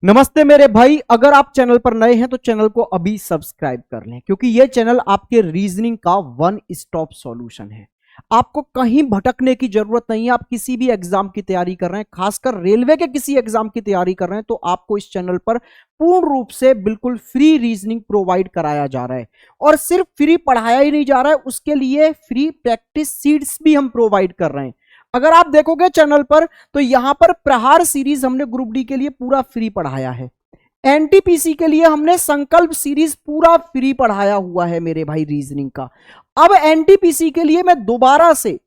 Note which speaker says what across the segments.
Speaker 1: नमस्ते मेरे भाई, अगर आप चैनल पर नए हैं तो चैनल को अभी सब्सक्राइब कर लें क्योंकि यह चैनल आपके रीजनिंग का वन स्टॉप सॉल्यूशन है। आपको कहीं भटकने की जरूरत नहीं है। आप किसी भी एग्जाम की तैयारी कर रहे हैं, खासकर रेलवे के किसी एग्जाम की तैयारी कर रहे हैं, तो आपको इस चैनल पर पूर्ण रूप से बिल्कुल फ्री रीजनिंग प्रोवाइड कराया जा रहा है। और सिर्फ फ्री पढ़ाया ही नहीं जा रहा है, उसके लिए फ्री प्रैक्टिस सीट्स भी हम प्रोवाइड कर रहे हैं। अगर आप देखोगे चैनल पर तो यहां पर प्रहार सीरीज हमने ग्रुप डी के लिए पूरा फ्री पढ़ाया है। एनटीपीसी के लिए हमने संकल्प सीरीज पूरा फ्री पढ़ाया हुआ है मेरे भाई रीजनिंग का। अब एनटीपीसी के लिए मैं दोबारा से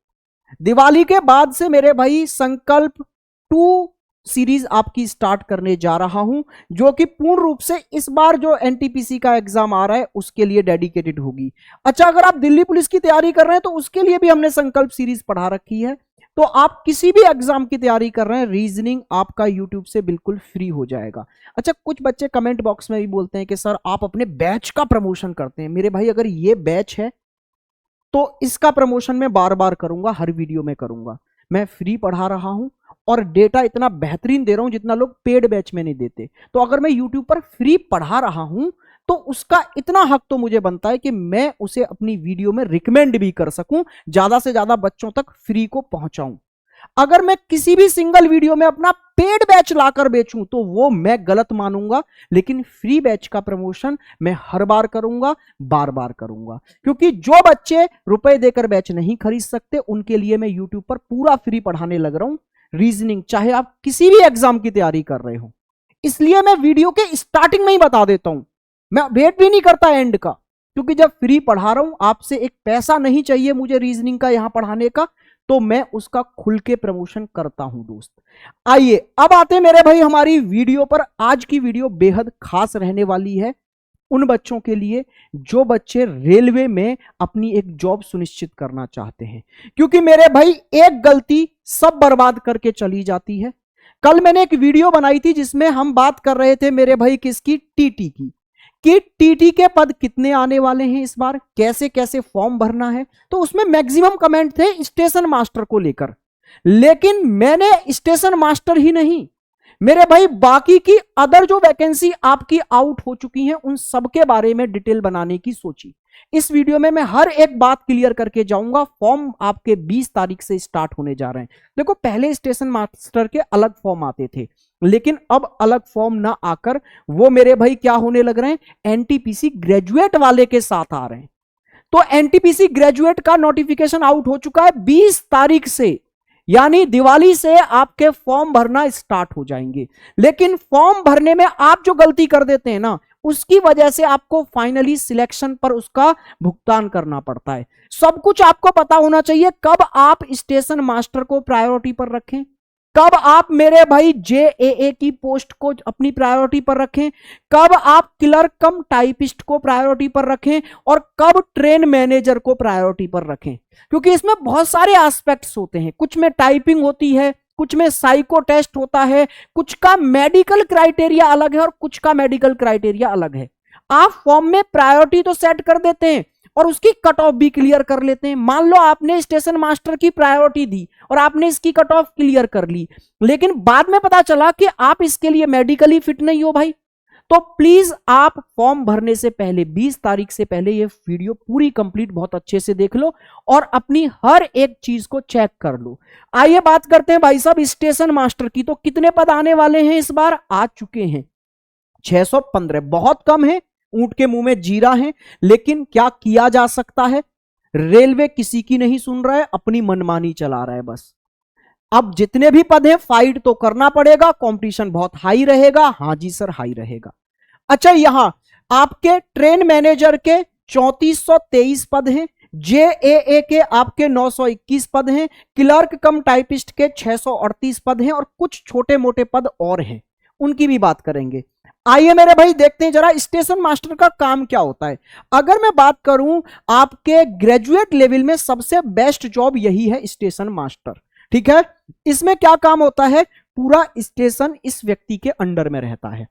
Speaker 1: दिवाली के बाद से मेरे भाई संकल्प 2 सीरीज आपकी स्टार्ट करने जा रहा हूं, जो कि पूर्ण रूप से इस बार जो एनटीपीसी का एग्जाम आ रहा है उसके लिए डेडिकेटेड होगी। अच्छा, अगर आप दिल्ली पुलिस की तैयारी कर रहे हैं तो उसके लिए भी हमने संकल्प सीरीज पढ़ा रखी है। तो आप किसी भी एग्जाम की तैयारी कर रहे हैं, रीजनिंग आपका यूट्यूब से बिल्कुल फ्री हो जाएगा। अच्छा, कुछ बच्चे कमेंट बॉक्स में भी बोलते हैं कि सर आप अपने बैच का प्रमोशन करते हैं। मेरे भाई, अगर ये बैच है तो इसका प्रमोशन मैं बार बार करूंगा, हर वीडियो में करूंगा। मैं फ्री पढ़ा रहा हूं और डेटा इतना बेहतरीन दे रहा हूं जितना लोग पेड बैच में नहीं देते। तो अगर मैं यूट्यूब पर फ्री पढ़ा रहा हूं तो उसका इतना हक तो मुझे बनता है कि मैं उसे अपनी वीडियो में रिकमेंड भी कर सकूं, ज्यादा से ज्यादा बच्चों तक फ्री को पहुंचाऊं। अगर मैं किसी भी सिंगल वीडियो में अपना पेड बैच लाकर बेचूं तो वो मैं गलत मानूंगा, लेकिन फ्री बैच का प्रमोशन मैं हर बार करूंगा, बार बार करूंगा। क्योंकि जो बच्चे रुपए देकर बैच नहीं खरीद सकते उनके लिए मैं यूट्यूब पर पूरा फ्री पढ़ाने लग रहा हूं रीजनिंग, चाहे आप किसी भी एग्जाम की तैयारी कर रहे हो। इसलिए मैं वीडियो के स्टार्टिंग में ही बता देता हूं, मैं वेट भी नहीं करता एंड का, क्योंकि जब फ्री पढ़ा रहा हूं, आपसे एक पैसा नहीं चाहिए मुझे रीजनिंग का यहां पढ़ाने का, तो मैं उसका खुल के प्रमोशन करता हूं दोस्त। आइए अब आते हैं मेरे भाई हमारी वीडियो पर। आज की वीडियो बेहद खास रहने वाली है उन बच्चों के लिए जो बच्चे रेलवे में अपनी एक जॉब सुनिश्चित करना चाहते हैं। क्योंकि मेरे भाई, एक गलती सब बर्बाद करके चली जाती है। कल मैंने एक वीडियो बनाई थी जिसमें हम बात कर रहे थे मेरे भाई किसकी, टीटी की, कि टीटी के पद कितने आने वाले हैं इस बार, कैसे कैसे फॉर्म भरना है। तो उसमें मैक्सिमम कमेंट थे स्टेशन मास्टर को लेकर, लेकिन मैंने स्टेशन मास्टर ही नहीं मेरे भाई बाकी की अदर जो वैकेंसी आपकी आउट हो चुकी हैं उन सब के बारे में डिटेल बनाने की सोची। इस वीडियो में मैं हर एक बात क्लियर करके जाऊंगा। फॉर्म आपके 20 तारीख से स्टार्ट होने जा रहे हैं। देखो, पहले स्टेशन मास्टर के अलग फॉर्म आते थे, लेकिन अब अलग फॉर्म ना आकर वो मेरे भाई क्या होने लग रहे हैं, एनटीपीसी ग्रेजुएट वाले के साथ आ रहे हैं। तो एनटीपीसी ग्रेजुएट का नोटिफिकेशन आउट हो चुका है 20 तारीख से, यानी दिवाली से आपके फॉर्म भरना स्टार्ट हो जाएंगे। लेकिन फॉर्म भरने में आप जो गलती कर देते हैं ना, उसकी वजह से आपको फाइनली सिलेक्शन पर उसका भुगतान करना पड़ता है। सब कुछ आपको पता होना चाहिए, कब आप स्टेशन मास्टर को प्रायोरिटी पर रखें, कब आप मेरे भाई जेएए की पोस्ट को अपनी प्रायोरिटी पर रखें, कब आप क्लर्क कम टाइपिस्ट को प्रायोरिटी पर रखें, और कब ट्रेन मैनेजर को प्रायोरिटी पर रखें। क्योंकि इसमें बहुत सारे एस्पेक्ट्स होते हैं, कुछ में टाइपिंग होती है, कुछ में साइको टेस्ट होता है, कुछ का मेडिकल क्राइटेरिया अलग है और कुछ का मेडिकल क्राइटेरिया अलग है। आप फॉर्म में प्रायोरिटी तो सेट कर देते हैं और उसकी कट ऑफ भी क्लियर कर लेते हैं। मान लो आपने स्टेशन मास्टर की प्रायोरिटी दी और आपने इसकी कट ऑफ क्लियर कर ली, लेकिन बाद में पता चला कि आप इसके लिए मेडिकली फिट नहीं हो भाई, तो प्लीज आप फॉर्म भरने से पहले 20 तारीख से पहले ये वीडियो पूरी कंप्लीट बहुत अच्छे से देख लो और अपनी हर एक चीज को चेक कर लो। आइए बात करते हैं भाई साहब स्टेशन मास्टर की। तो कितने पद आने वाले हैं इस बार, आ चुके हैं 615। बहुत कम है, ऊंट के मुंह में जीरा है, लेकिन क्या किया जा सकता है। रेलवे किसी की नहीं सुन रहा है, अपनी मनमानी चला रहा है बस। अब जितने भी पद हैं फाइट तो करना पड़ेगा, कंपटीशन बहुत हाई रहेगा। हाँ जी सर, हाई रहेगा। अच्छा, यहां आपके ट्रेन मैनेजर के 3423 पद हैं, जेएए के आपके 921 पद हैं, क्लर्क कम टाइपिस्ट के 638 पद हैं, और कुछ छोटे मोटे पद और हैं, उनकी भी बात करेंगे। आइए मेरे भाई देखते हैं जरा स्टेशन मास्टर का काम क्या होता है। अगर मैं बात करूं आपके ग्रेजुएट लेवल में सबसे बेस्ट जॉब यही है, स्टेशन मास्टर। ठीक है, इसमें क्या काम होता है, पूरा स्टेशन इस व्यक्ति के अंडर में रहता है।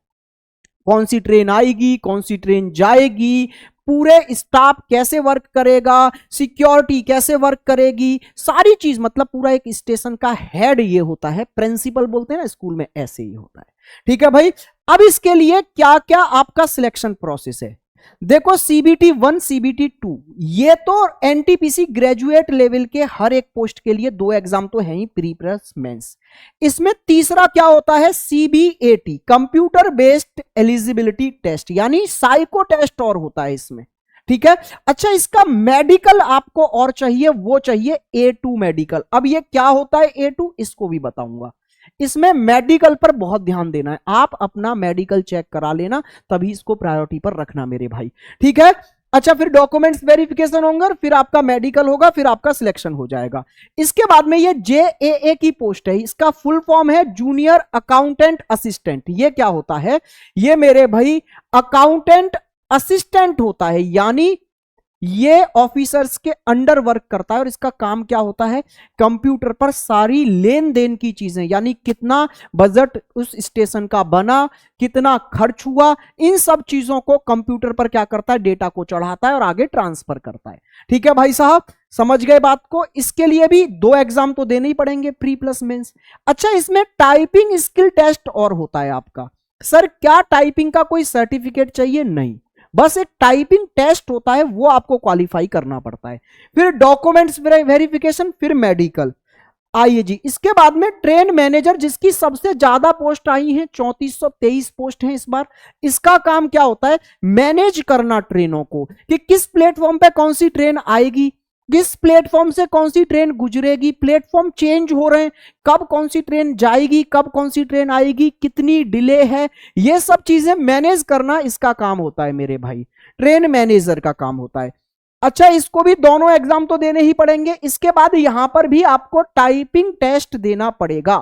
Speaker 1: कौन सी ट्रेन आएगी, कौन सी ट्रेन जाएगी, पूरे स्टाफ कैसे वर्क करेगा, सिक्योरिटी कैसे वर्क करेगी, सारी चीज, मतलब पूरा एक स्टेशन का हेड ये होता है। प्रिंसिपल बोलते हैं ना स्कूल में, ऐसे ही होता है। ठीक है भाई, अब इसके लिए क्या क्या आपका सिलेक्शन प्रोसेस है, देखो सीबीटी 1 सीबीटी 2 ये तो एनटीपीसी ग्रेजुएट लेवल के हर एक पोस्ट के लिए 2 एग्जाम तो है ही, प्री प्लस मेंस। इसमें तीसरा क्या होता है, CBAT computer based eligibility test, यानी साइको टेस्ट और होता है इसमें, ठीक है। अच्छा, इसका मेडिकल आपको और चाहिए, वो चाहिए A2 मेडिकल। अब ये क्या होता है A2, इसको भी बताऊंगा। इसमें मेडिकल पर बहुत ध्यान देना है, आप अपना मेडिकल चेक करा लेना, तभी इसको प्रायोरिटी पर रखना मेरे भाई, ठीक है। अच्छा, फिर डॉक्यूमेंट्स वेरिफिकेशन होंगे, फिर आपका मेडिकल होगा, फिर आपका सिलेक्शन हो जाएगा। इसके बाद में ये JAA की पोस्ट है, इसका फुल फॉर्म है जूनियर अकाउंटेंट असिस्टेंट। ये क्या होता है, ये मेरे भाई अकाउंटेंट असिस्टेंट होता है, यानी ये ऑफिसर्स के अंडर वर्क करता है। और इसका काम क्या होता है, कंप्यूटर पर सारी लेन देन की चीजें, यानी कितना बजट उस स्टेशन का बना, कितना खर्च हुआ, इन सब चीजों को कंप्यूटर पर क्या करता है, डेटा को चढ़ाता है और आगे ट्रांसफर करता है, ठीक है भाई साहब, समझ गए बात को। इसके लिए भी 2 एग्जाम तो देने ही पड़ेंगे, प्री प्लस मेंस। अच्छा, इसमें टाइपिंग स्किल टेस्ट और होता है आपका। सर क्या टाइपिंग का कोई सर्टिफिकेट चाहिए, नहीं, बस एक टाइपिंग टेस्ट होता है, वो आपको क्वालिफाई करना पड़ता है। फिर डॉक्यूमेंट्स वेरिफिकेशन, फिर मेडिकल। आइए जी, इसके बाद में ट्रेन मैनेजर, जिसकी सबसे ज्यादा पोस्ट आई है, 3423 पोस्ट है इस बार। इसका काम क्या होता है, मैनेज करना ट्रेनों को, कि किस प्लेटफॉर्म पे कौन सी ट्रेन आएगी, किस प्लेटफॉर्म से कौन सी ट्रेन गुजरेगी, प्लेटफॉर्म चेंज हो रहे हैं, कब कौन सी ट्रेन जाएगी, कब कौन सी ट्रेन आएगी, कितनी डिले है, ये सब चीजें मैनेज करना इसका काम होता है मेरे भाई, ट्रेन मैनेजर का काम होता है। अच्छा, इसको भी दोनों एग्जाम तो देने ही पड़ेंगे। इसके बाद यहां पर भी आपको टाइपिंग टेस्ट देना पड़ेगा,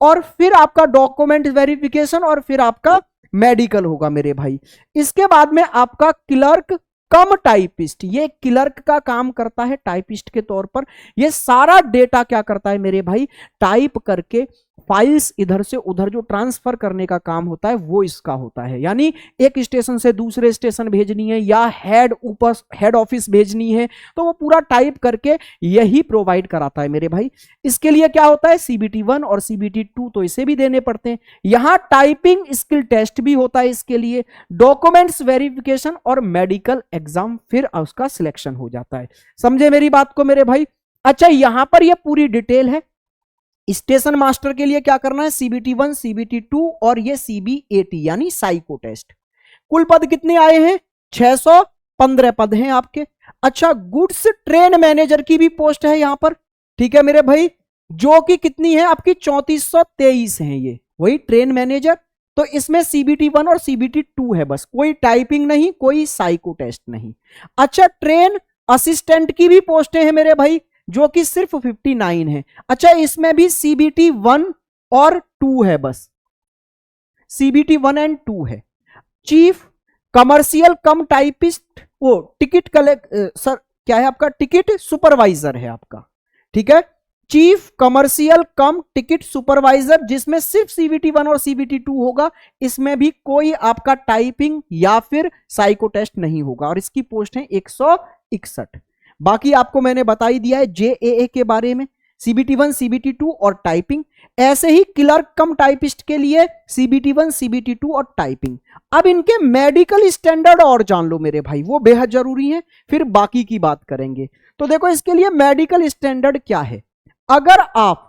Speaker 1: और फिर आपका डॉक्यूमेंट वेरिफिकेशन, और फिर आपका मेडिकल होगा मेरे भाई। इसके बाद में आपका क्लर्क कम टाइपिस्ट, ये क्लर्क का काम करता है टाइपिस्ट के तौर पर। ये सारा डेटा क्या करता है मेरे भाई, टाइप करके फाइल्स इधर से उधर जो ट्रांसफर करने का काम होता है वो इसका होता है। यानी एक स्टेशन से दूसरे स्टेशन भेजनी है या हेड ऑफिस भेजनी है, तो वो पूरा टाइप करके यही प्रोवाइड कराता है मेरे भाई। इसके लिए क्या होता है, सीबीटी 1 और सीबीटी 2 तो इसे भी देने पड़ते हैं। यहां टाइपिंग स्किल टेस्ट भी होता है इसके लिए, डॉक्यूमेंट्स वेरिफिकेशन और मेडिकल एग्जाम, फिर उसका सिलेक्शन हो जाता है। समझे मेरी बात को मेरे भाई। अच्छा, यहां पर यह पूरी डिटेल है। स्टेशन मास्टर के लिए क्या करना है, सीबीटी 1 सीबीटी 2 और ये सीबीएटी यानी साइको टेस्ट। कुल पद कितने आए हैं, 615 पद हैं आपके। अच्छा, गुड्स ट्रेन मैनेजर की भी पोस्ट है यहां पर, ठीक है मेरे भाई, जो कि कितनी है आपकी, 3423 है ये, वही ट्रेन मैनेजर। तो इसमें सीबीटी 1 और सीबीटी 2 है, बस कोई टाइपिंग नहीं, कोई साइको टेस्ट नहीं। अच्छा, ट्रेन असिस्टेंट की भी पोस्टें हैं मेरे भाई, जो कि सिर्फ 59 है। अच्छा, इसमें भी सीबीटी 1 और 2 है, बस सीबीटी 1 एंड 2 है। चीफ कमर्शियल कम टाइपिस्ट, वो टिकट सर क्या है आपका, टिकट सुपरवाइजर है आपका, ठीक है, चीफ कमर्शियल कम टिकट सुपरवाइजर, जिसमें सिर्फ सीबीटी 1 और सीबीटी 2 होगा। इसमें भी कोई आपका टाइपिंग या फिर साइको टेस्ट नहीं होगा, और इसकी पोस्ट है 161। बाकी आपको मैंने बता ही दिया है JAA के बारे में, सीबीटी 1 सीबीटी 2 और टाइपिंग। ऐसे ही क्लर्क कम टाइपिस्ट के लिए सीबीटी 1 सीबीटी 2 और टाइपिंग। अब इनके मेडिकल स्टैंडर्ड और जान लो मेरे भाई, वो बेहद जरूरी है, फिर बाकी की बात करेंगे। तो देखो इसके लिए मेडिकल स्टैंडर्ड क्या है, अगर आप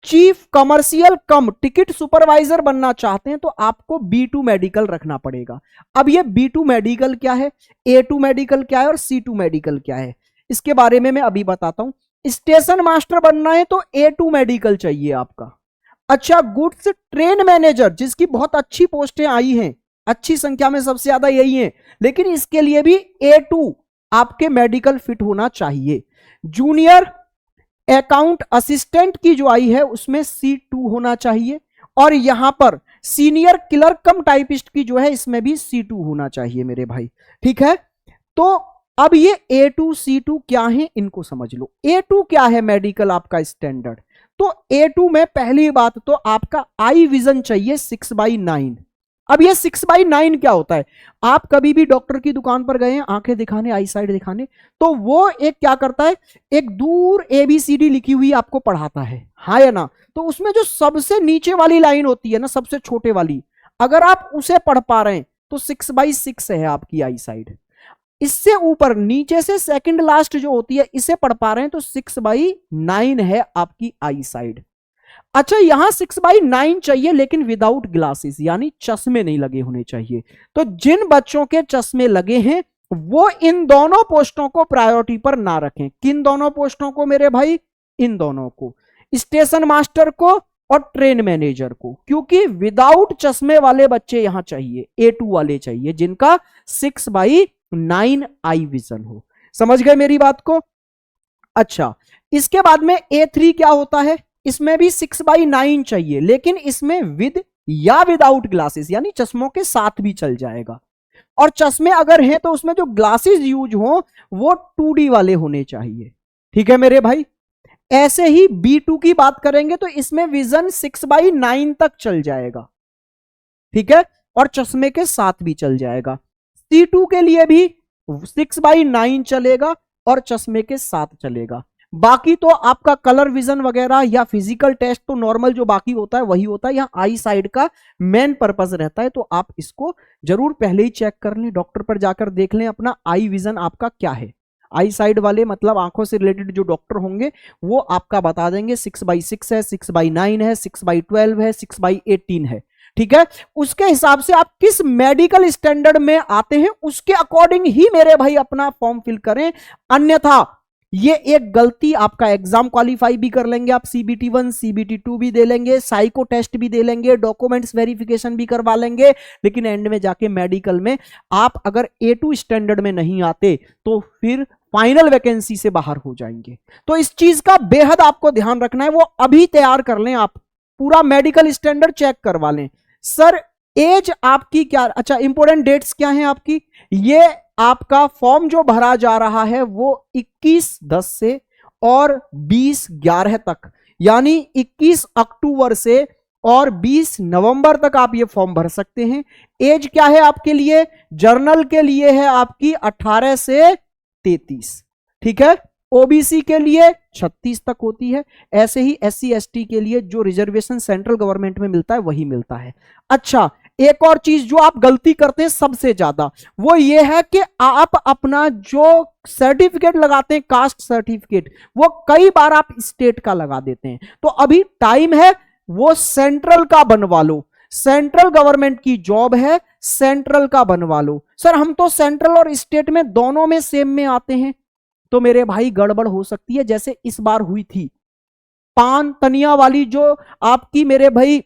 Speaker 1: चीफ कमर्शियल कम टिकट सुपरवाइजर बनना चाहते हैं तो आपको B2 मेडिकल रखना पड़ेगा। अब ये B2 मेडिकल क्या है, A2 मेडिकल क्या है और C2 मेडिकल क्या है, इसके बारे में मैं अभी बताता हूं। स्टेशन मास्टर बनना है तो A2 मेडिकल चाहिए आपका। अच्छा, गुड्स ट्रेन मैनेजर, जिसकी बहुत अच्छी पोस्टें आई हैं, अच्छी संख्या में सबसे ज्यादा यही है, लेकिन इसके लिए भी A2 आपके मेडिकल फिट होना चाहिए। जूनियर अकाउंट असिस्टेंट की जो आई है उसमें C2 होना चाहिए, और यहां पर सीनियर क्लर्क कम टाइपिस्ट की जो है इसमें भी C2 होना चाहिए मेरे भाई, ठीक है। तो अब ये A2 C2 क्या है, इनको समझ लो। A2 क्या है मेडिकल आपका स्टैंडर्ड, तो A2 में पहली बात तो आपका आई विजन चाहिए 6/9। अब ये 6/9 क्या होता है, आप कभी भी डॉक्टर की दुकान पर गए हैं आंखें दिखाने, आई साइड दिखाने, तो वो एक क्या करता है, एक दूर ABCD लिखी हुई आपको पढ़ाता है, हाँ या ना। तो उसमें जो सबसे नीचे वाली लाइन होती है ना, सबसे छोटे वाली, अगर आप उसे पढ़ पा रहे हैं तो 6/6 है आपकी आई साइड। इससे ऊपर नीचे से सेकंड लास्ट जो होती है इसे पढ़ पा रहे हैं तो 6/9 है आपकी आई साइड। अच्छा, यहां 6/9 चाहिए लेकिन विदाउट ग्लासेस, यानी चश्मे नहीं लगे होने चाहिए। तो जिन बच्चों के चश्मे लगे हैं वो इन दोनों पोस्टों को प्रायोरिटी पर ना रखें। किन दोनों पोस्टों को मेरे भाई? इन दोनों को, स्टेशन मास्टर को और ट्रेन मैनेजर को, क्योंकि विदाउट चश्मे वाले बच्चे यहां चाहिए, A2 वाले चाहिए जिनका 6/9 आई विजन हो। समझ गए मेरी बात को? अच्छा, इसके बाद में A3 क्या होता है? इसमें भी 6/9 चाहिए लेकिन इसमें विद या विदाउट ग्लासेस, यानी चश्मों के साथ भी चल जाएगा। और चश्मे अगर हैं तो उसमें जो ग्लासेस यूज हो वो 2D वाले होने चाहिए। ठीक है मेरे भाई? ऐसे ही B2 की बात करेंगे तो इसमें विजन 6/9 तक चल जाएगा। ठीक है, और चश्मे के साथ भी चल जाएगा। C2 के लिए भी 6/9 चलेगा और चश्मे के साथ चलेगा। बाकी तो आपका कलर विजन वगैरह या फिजिकल टेस्ट तो नॉर्मल जो बाकी होता है वही होता है। यहां आई साइड का मेन पर्पस रहता है, तो आप इसको जरूर पहले ही चेक कर लें, डॉक्टर पर जाकर देख लें अपना आई विजन आपका क्या है। आई साइड वाले मतलब आंखों से रिलेटेड जो डॉक्टर होंगे वो आपका बता देंगे 6/6 है, 6/9 है, 6/12 है, 6/18 है। ठीक है, उसके हिसाब से आप किस मेडिकल स्टैंडर्ड में आते हैं उसके अकॉर्डिंग ही मेरे भाई अपना फॉर्म फिल करें। अन्यथा ये एक गलती, आपका एग्जाम क्वालिफाई भी कर लेंगे आप, CBT1 CBT2 भी दे लेंगे, साइको टेस्ट भी दे लेंगे, डॉक्यूमेंट्स वेरिफिकेशन भी करवा लेंगे, लेकिन एंड में जाके मेडिकल में आप अगर A2 स्टैंडर्ड में नहीं आते तो फिर फाइनल वैकेंसी से बाहर हो जाएंगे। तो इस चीज का बेहद आपको ध्यान रखना है, वो अभी तैयार कर लें, आप पूरा मेडिकल स्टैंडर्ड चेक करवा लें। सर एज आपकी क्या? अच्छा, इंपॉर्टेंट डेट्स क्या हैं आपकी? ये आपका फॉर्म जो भरा जा रहा है वो 21/10 से और 20/11 तक, यानी 21 अक्टूबर से और 20 नवंबर तक आप ये फॉर्म भर सकते हैं। एज क्या है आपके लिए? जर्नल के लिए है आपकी 18 से 33। ठीक है, ओबीसी के लिए 36 तक होती है। ऐसे ही SC ST के लिए जो रिजर्वेशन सेंट्रल गवर्नमेंट में मिलता है वही मिलता है। अच्छा, एक और चीज जो आप गलती करते हैं सबसे ज्यादा, वो ये है कि आप अपना जो सर्टिफिकेट लगाते हैं कास्ट सर्टिफिकेट, वो कई बार आप स्टेट का लगा देते हैं। तो अभी टाइम है, वो सेंट्रल का बनवा लो। सेंट्रल गवर्नमेंट की जॉब है, सेंट्रल का बनवा लो। सर हम तो सेंट्रल और स्टेट में दोनों में सेम में आते हैं, तो मेरे भाई गड़बड़ हो सकती है, जैसे इस बार हुई थी पान तनिया वाली, जो आपकी मेरे भाई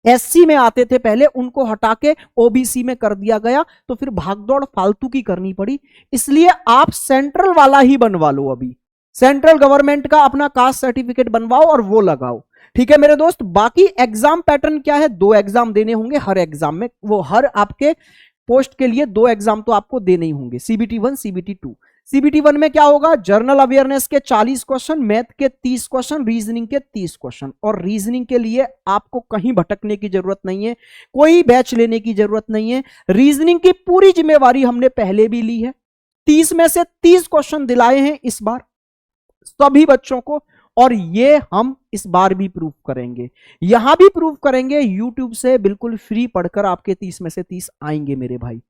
Speaker 1: SC में आते थे पहले, उनको हटा के OBC में कर दिया गया, तो फिर भागदौड़ फालतू की करनी पड़ी। इसलिए आप सेंट्रल वाला ही बनवा लो, अभी सेंट्रल गवर्नमेंट का अपना कास्ट सर्टिफिकेट बनवाओ और वो लगाओ। ठीक है मेरे दोस्त, बाकी एग्जाम पैटर्न क्या है? 2 एग्जाम देने होंगे हर एग्जाम में, वो हर आपके पोस्ट के लिए 2 एग्जाम तो आपको देने ही होंगे, CBT1 CBT2। CBT1 में क्या होगा? जनरल अवेयरनेस के 40 क्वेश्चन, मैथ के 30 क्वेश्चन, रीजनिंग के 30 क्वेश्चन। और रीजनिंग के लिए आपको कहीं भटकने की जरूरत नहीं है, कोई बैच लेने की जरूरत नहीं है। रीजनिंग की पूरी जिम्मेवारी हमने पहले भी ली है, 30 में से 30 क्वेश्चन दिलाए हैं इस बार सभी बच्चों को, और ये हम इस बार भी प्रूफ करेंगे, यहां भी प्रूफ करेंगे। YouTube से बिल्कुल फ्री पढ़कर आपके 30 में से 30 आएंगे मेरे भाई।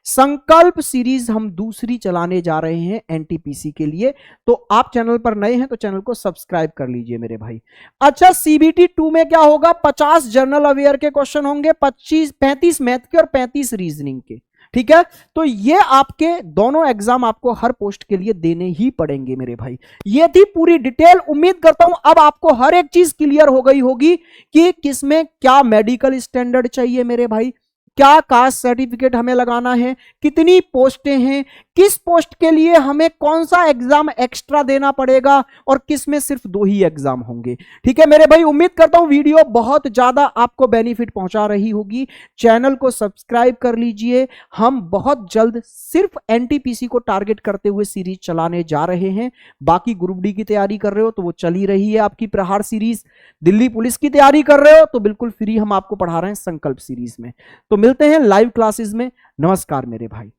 Speaker 1: संकल्प सीरीज हम दूसरी चलाने जा रहे हैं NTPC के लिए, तो आप चैनल पर नए हैं तो चैनल को सब्सक्राइब कर लीजिए मेरे भाई। अच्छा, CBT2 में क्या होगा? 50 जनरल अवेयर के क्वेश्चन होंगे, 35 मैथ के और 35 रीजनिंग के। ठीक है, तो ये आपके दोनों एग्जाम आपको हर पोस्ट के लिए देने ही पड़ेंगे मेरे भाई। ये थी पूरी डिटेल। उम्मीद करता हूं अब आपको हर एक चीज क्लियर हो गई होगी कि किसमें क्या मेडिकल स्टैंडर्ड चाहिए मेरे भाई, क्या कास्ट सर्टिफिकेट हमें लगाना है, कितनी पोस्टें हैं, किस पोस्ट के लिए हमें कौन सा एग्जाम एक्स्ट्रा देना पड़ेगा, और किस में सिर्फ 2 ही एग्जाम होंगे। ठीक है मेरे भाई, उम्मीद करता हूं वीडियो बहुत ज्यादा आपको बेनिफिट पहुंचा रही होगी। चैनल को सब्सक्राइब कर लीजिए। हम बहुत जल्द सिर्फ NTPC को टारगेट करते हुए सीरीज चलाने जा रहे हैं। बाकी ग्रुप डी की तैयारी कर रहे हो तो वो चली रही है आपकी प्रहार सीरीज, दिल्ली पुलिस की तैयारी कर रहे हो तो बिल्कुल फ्री हम आपको पढ़ा रहे हैं संकल्प सीरीज में। तो मिलते हैं लाइव क्लासेस में। नमस्कार मेरे भाई।